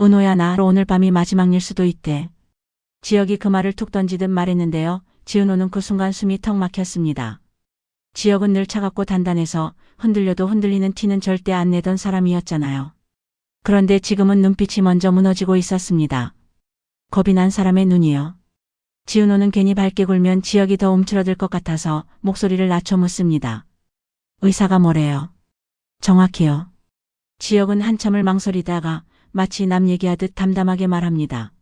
은호야, 나 오늘 밤이 마지막일 수도 있대. 지혁이 그 말을 툭 던지듯 말했는데요. 지은호는 그 순간 숨이 턱 막혔습니다. 지혁은 늘 차갑고 단단해서 흔들려도 흔들리는 티는 절대 안 내던 사람이었잖아요. 그런데 지금은 눈빛이 먼저 무너지고 있었습니다. 겁이 난 사람의 눈이요. 지은호는 괜히 밝게 굴면 지혁이 더 움츠러들 것 같아서 목소리를 낮춰 묻습니다. 의사가 뭐래요? 정확히요. 지혁은 한참을 망설이다가 마치 남 얘기하듯 담담하게 말합니다.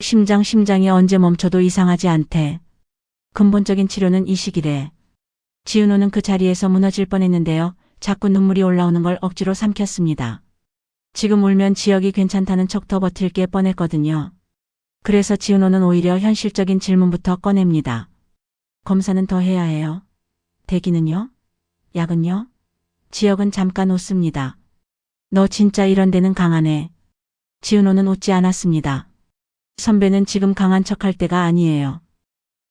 심장이 언제 멈춰도 이상하지 않대. 근본적인 치료는 이식이래. 지은호는 그 자리에서 무너질 뻔했는데요. 자꾸 눈물이 올라오는 걸 억지로 삼켰습니다. 지금 울면 지혁이 괜찮다는 척 더 버틸 게 뻔했거든요. 그래서 지은호는 오히려 현실적인 질문부터 꺼냅니다. 검사는 더 해야 해요? 대기는요? 약은요? 지혁은 잠깐 웃습니다. 너 진짜 이런 데는 강하네. 지은호는 웃지 않았습니다. 선배는 지금 강한 척할 때가 아니에요.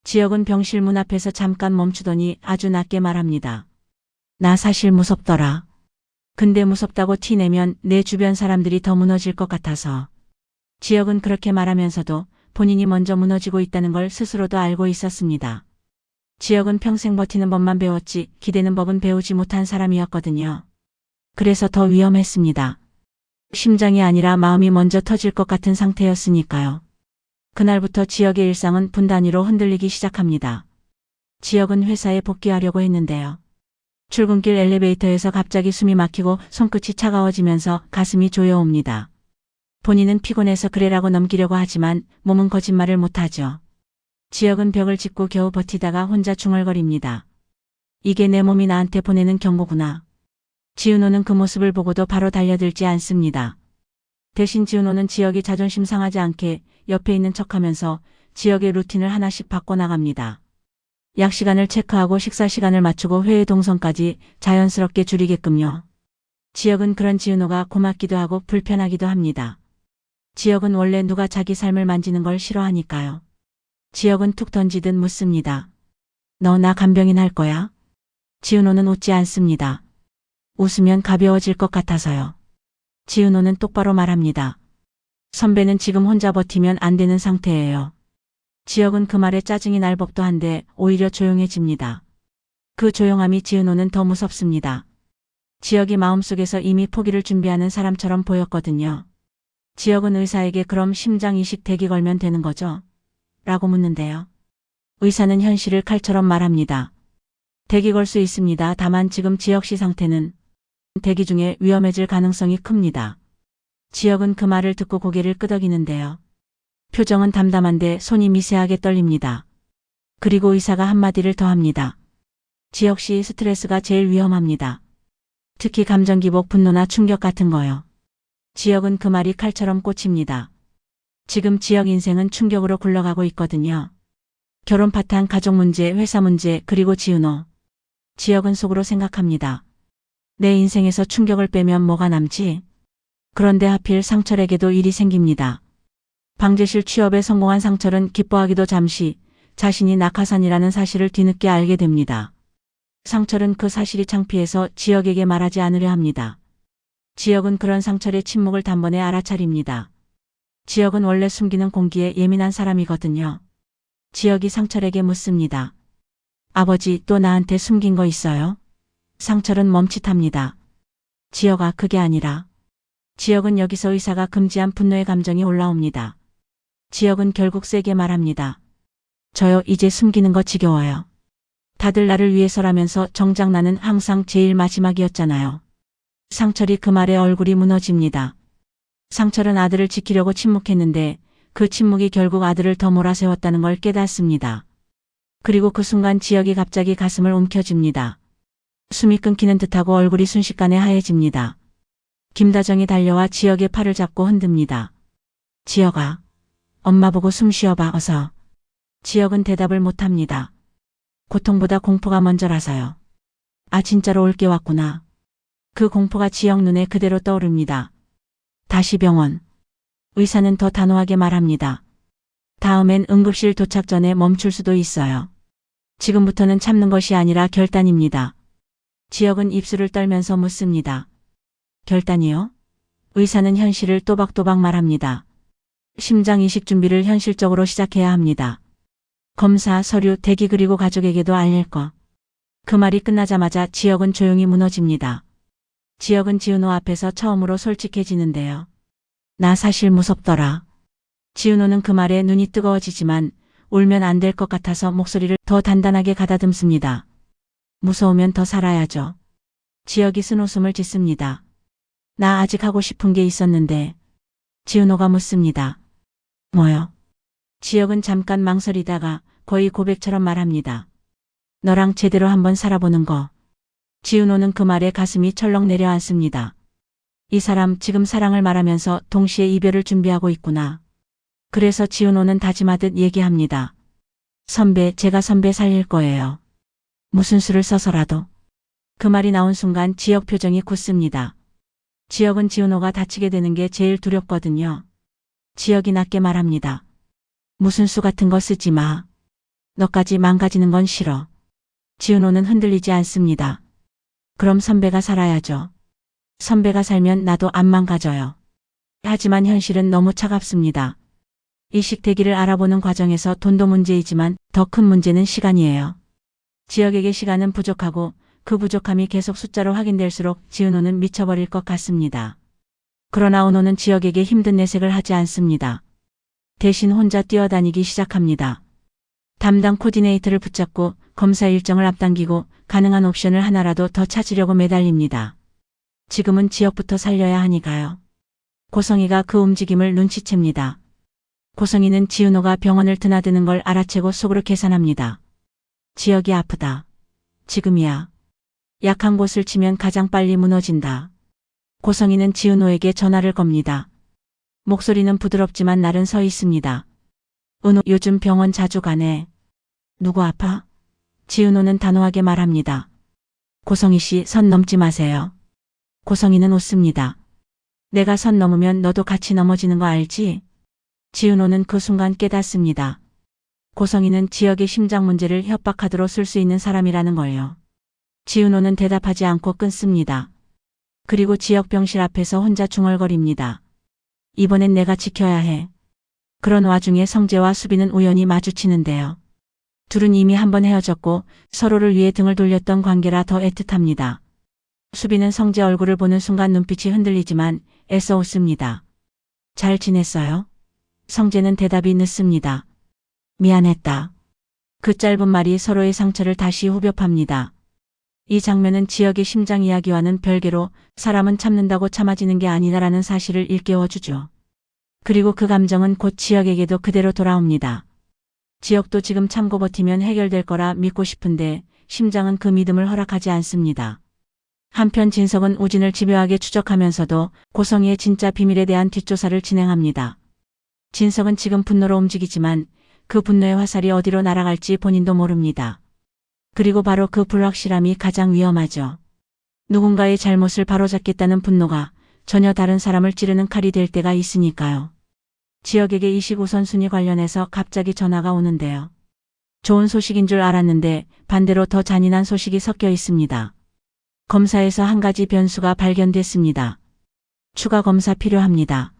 지혁은 병실 문 앞에서 잠깐 멈추더니 아주 낮게 말합니다. 나 사실 무섭더라. 근데 무섭다고 티내면 내 주변 사람들이 더 무너질 것 같아서. 지혁은 그렇게 말하면서도 본인이 먼저 무너지고 있다는 걸 스스로도 알고 있었습니다. 지혁은 평생 버티는 법만 배웠지 기대는 법은 배우지 못한 사람이었거든요. 그래서 더 위험했습니다. 심장이 아니라 마음이 먼저 터질 것 같은 상태였으니까요. 그날부터 지혁의 일상은 분 단위로 흔들리기 시작합니다. 지혁은 회사에 복귀하려고 했는데요. 출근길 엘리베이터에서 갑자기 숨이 막히고 손끝이 차가워지면서 가슴이 조여옵니다. 본인은 피곤해서 그래라고 넘기려고 하지만 몸은 거짓말을 못하죠. 지혁은 벽을 짚고 겨우 버티다가 혼자 중얼거립니다. 이게 내 몸이 나한테 보내는 경고구나. 지은호는 그 모습을 보고도 바로 달려들지 않습니다. 대신 지은호는 지혁이 자존심 상하지 않게 옆에 있는 척하면서 지혁의 루틴을 하나씩 바꿔나갑니다. 약 시간을 체크하고 식사 시간을 맞추고 회의 동선까지 자연스럽게 줄이게끔요. 지혁은 그런 지은호가 고맙기도 하고 불편하기도 합니다. 지혁은 원래 누가 자기 삶을 만지는 걸 싫어하니까요. 지혁은 툭 던지듯 묻습니다. 너 나 간병인 할 거야? 지은호는 웃지 않습니다. 웃으면 가벼워질 것 같아서요. 지은호는 똑바로 말합니다. 선배는 지금 혼자 버티면 안 되는 상태예요. 지혁은 그 말에 짜증이 날 법도 한데 오히려 조용해집니다. 그 조용함이 지은호는 더 무섭습니다. 지혁이 마음속에서 이미 포기를 준비하는 사람처럼 보였거든요. 지혁은 의사에게 그럼 심장 이식 대기 걸면 되는 거죠? 라고 묻는데요. 의사는 현실을 칼처럼 말합니다. 대기 걸 수 있습니다. 다만 지금 지혁 씨 상태는 대기 중에 위험해질 가능성이 큽니다. 지혁은 그 말을 듣고 고개를 끄덕이는데요. 표정은 담담한데 손이 미세하게 떨립니다. 그리고 의사가 한마디를 더 합니다. 지혁 씨 스트레스가 제일 위험합니다. 특히 감정 기복, 분노나 충격 같은 거요. 지혁은 그 말이 칼처럼 꽂힙니다. 지금 지혁 인생은 충격으로 굴러가고 있거든요. 결혼 파탄, 가족 문제, 회사 문제, 그리고 지은호. 지혁은 속으로 생각합니다. 내 인생에서 충격을 빼면 뭐가 남지? 그런데 하필 상철에게도 일이 생깁니다. 방제실 취업에 성공한 상철은 기뻐하기도 잠시 자신이 낙하산이라는 사실을 뒤늦게 알게 됩니다. 상철은 그 사실이 창피해서 지혁에게 말하지 않으려 합니다. 지혁은 그런 상철의 침묵을 단번에 알아차립니다. 지혁은 원래 숨기는 공기에 예민한 사람이거든요. 지혁이 상철에게 묻습니다. 아버지, 또 나한테 숨긴 거 있어요? 상철은 멈칫합니다. 지혁아, 그게 아니라. 지혁은 여기서 의사가 금지한 분노의 감정이 올라옵니다. 지혁은 결국 세게 말합니다. 저요, 이제 숨기는 거 지겨워요. 다들 나를 위해서라면서 정작 나는 항상 제일 마지막이었잖아요. 상철이 그 말에 얼굴이 무너집니다. 상철은 아들을 지키려고 침묵했는데 그 침묵이 결국 아들을 더 몰아세웠다는 걸 깨닫습니다. 그리고 그 순간 지혁이 갑자기 가슴을 움켜쥡니다. 숨이 끊기는 듯하고 얼굴이 순식간에 하얘집니다. 김다정이 달려와 지혁의 팔을 잡고 흔듭니다. 지혁아, 엄마 보고 숨 쉬어봐, 어서. 지혁은 대답을 못합니다. 고통보다 공포가 먼저라서요. 아, 진짜로 올 게 왔구나. 그 공포가 지혁 눈에 그대로 떠오릅니다. 다시 병원. 의사는 더 단호하게 말합니다. 다음엔 응급실 도착 전에 멈출 수도 있어요. 지금부터는 참는 것이 아니라 결단입니다. 지혁은 입술을 떨면서 묻습니다. 결단이요? 의사는 현실을 또박또박 말합니다. 심장 이식 준비를 현실적으로 시작해야 합니다. 검사, 서류, 대기 그리고 가족에게도 알릴 거. 그 말이 끝나자마자 지혁은 조용히 무너집니다. 지혁은 지은호 앞에서 처음으로 솔직해지는데요. 나 사실 무섭더라. 지은호는 그 말에 눈이 뜨거워지지만 울면 안 될 것 같아서 목소리를 더 단단하게 가다듬습니다. 무서우면 더 살아야죠. 지혁이 쓴웃음을 짓습니다. 나 아직 하고 싶은 게 있었는데. 지은호가 묻습니다. 뭐요? 지혁은 잠깐 망설이다가 거의 고백처럼 말합니다. 너랑 제대로 한번 살아보는 거. 지은호는 그 말에 가슴이 철렁 내려앉습니다. 이 사람 지금 사랑을 말하면서 동시에 이별을 준비하고 있구나. 그래서 지은호는 다짐하듯 얘기합니다. 선배, 제가 선배 살릴 거예요. 무슨 수를 써서라도. 그 말이 나온 순간 지혁 표정이 굳습니다. 지혁은 지은호가 다치게 되는 게 제일 두렵거든요. 지혁이 낮게 말합니다. 무슨 수 같은 거 쓰지 마. 너까지 망가지는 건 싫어. 지은호는 흔들리지 않습니다. 그럼 선배가 살아야죠. 선배가 살면 나도 안 망가져요. 하지만 현실은 너무 차갑습니다. 이식 대기를 알아보는 과정에서 돈도 문제이지만 더 큰 문제는 시간이에요. 지혁에게 시간은 부족하고 그 부족함이 계속 숫자로 확인될수록 지은호는 미쳐버릴 것 같습니다. 그러나 은호는 지혁에게 힘든 내색을 하지 않습니다. 대신 혼자 뛰어다니기 시작합니다. 담당 코디네이터를 붙잡고 검사 일정을 앞당기고 가능한 옵션을 하나라도 더 찾으려고 매달립니다. 지금은 지혁부터 살려야 하니까요. 고성이가 그 움직임을 눈치챕니다. 고성이는 지은호가 병원을 드나드는 걸 알아채고 속으로 계산합니다. 지혁이 아프다. 지금이야. 약한 곳을 치면 가장 빨리 무너진다. 고성이는 지은호에게 전화를 겁니다. 목소리는 부드럽지만 날은 서 있습니다. 은호, 요즘 병원 자주 가네. 누구 아파? 지은호는 단호하게 말합니다. 고성이 씨, 선 넘지 마세요. 고성이는 웃습니다. 내가 선 넘으면 너도 같이 넘어지는 거 알지? 지은호는 그 순간 깨닫습니다. 고성이는 지혁의 심장 문제를 협박하도록 쓸 수 있는 사람이라는 걸요. 지은호는 대답하지 않고 끊습니다. 그리고 지혁 병실 앞에서 혼자 중얼거립니다. 이번엔 내가 지켜야 해. 그런 와중에 성재와 수빈은 우연히 마주치는데요. 둘은 이미 한번 헤어졌고 서로를 위해 등을 돌렸던 관계라 더 애틋합니다. 수빈은 성재 얼굴을 보는 순간 눈빛이 흔들리지만 애써 웃습니다. 잘 지냈어요? 성재는 대답이 늦습니다. 미안했다. 그 짧은 말이 서로의 상처를 다시 후벼팝니다. 이 장면은 지혁의 심장 이야기와는 별개로 사람은 참는다고 참아지는 게 아니다라는 사실을 일깨워주죠. 그리고 그 감정은 곧 지혁에게도 그대로 돌아옵니다. 지혁도 지금 참고 버티면 해결될 거라 믿고 싶은데 심장은 그 믿음을 허락하지 않습니다. 한편 진석은 우진을 집요하게 추적하면서도 고성이의 진짜 비밀에 대한 뒷조사를 진행합니다. 진석은 지금 분노로 움직이지만 그 분노의 화살이 어디로 날아갈지 본인도 모릅니다. 그리고 바로 그 불확실함이 가장 위험하죠. 누군가의 잘못을 바로잡겠다는 분노가 전혀 다른 사람을 찌르는 칼이 될 때가 있으니까요. 지혁에게 이식 우선순위 관련해서 갑자기 전화가 오는데요. 좋은 소식인 줄 알았는데 반대로 더 잔인한 소식이 섞여 있습니다. 검사에서 한 가지 변수가 발견됐습니다. 추가 검사 필요합니다.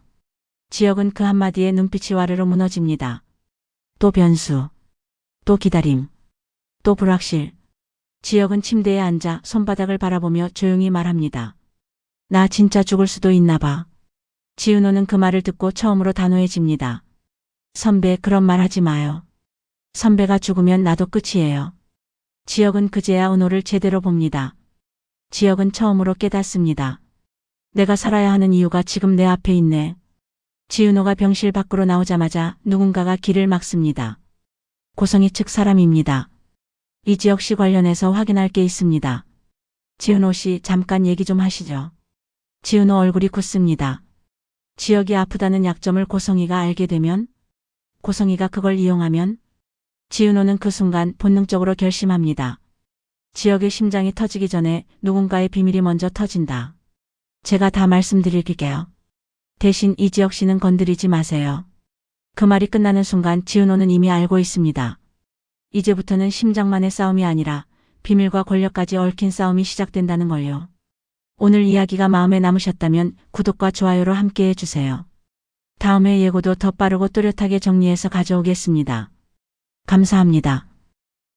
지혁은 그 한마디에 눈빛이 와르르 무너집니다. 또 변수. 또 기다림. 또 불확실. 지혁은 침대에 앉아 손바닥을 바라보며 조용히 말합니다. 나 진짜 죽을 수도 있나 봐. 지은호는 그 말을 듣고 처음으로 단호해집니다. 선배, 그런 말 하지 마요. 선배가 죽으면 나도 끝이에요. 지혁은 그제야 은호를 제대로 봅니다. 지혁은 처음으로 깨닫습니다. 내가 살아야 하는 이유가 지금 내 앞에 있네. 지은호가 병실 밖으로 나오자마자 누군가가 길을 막습니다. 고성이 측 사람입니다. 이지혁 씨 관련해서 확인할 게 있습니다. 지은호 씨, 잠깐 얘기 좀 하시죠. 지은호 얼굴이 굳습니다. 지혁이 아프다는 약점을 고성이가 알게 되면? 고성이가 그걸 이용하면? 지은호는 그 순간 본능적으로 결심합니다. 지혁의 심장이 터지기 전에 누군가의 비밀이 먼저 터진다. 제가 다 말씀드릴게요. 대신 이지혁 씨는 건드리지 마세요. 그 말이 끝나는 순간 지은호는 이미 알고 있습니다. 이제부터는 심장만의 싸움이 아니라 비밀과 권력까지 얽힌 싸움이 시작된다는 걸요. 오늘 이야기가 마음에 남으셨다면 구독과 좋아요로 함께 해주세요. 다음 회 예고도 더 빠르고 또렷하게 정리해서 가져오겠습니다. 감사합니다.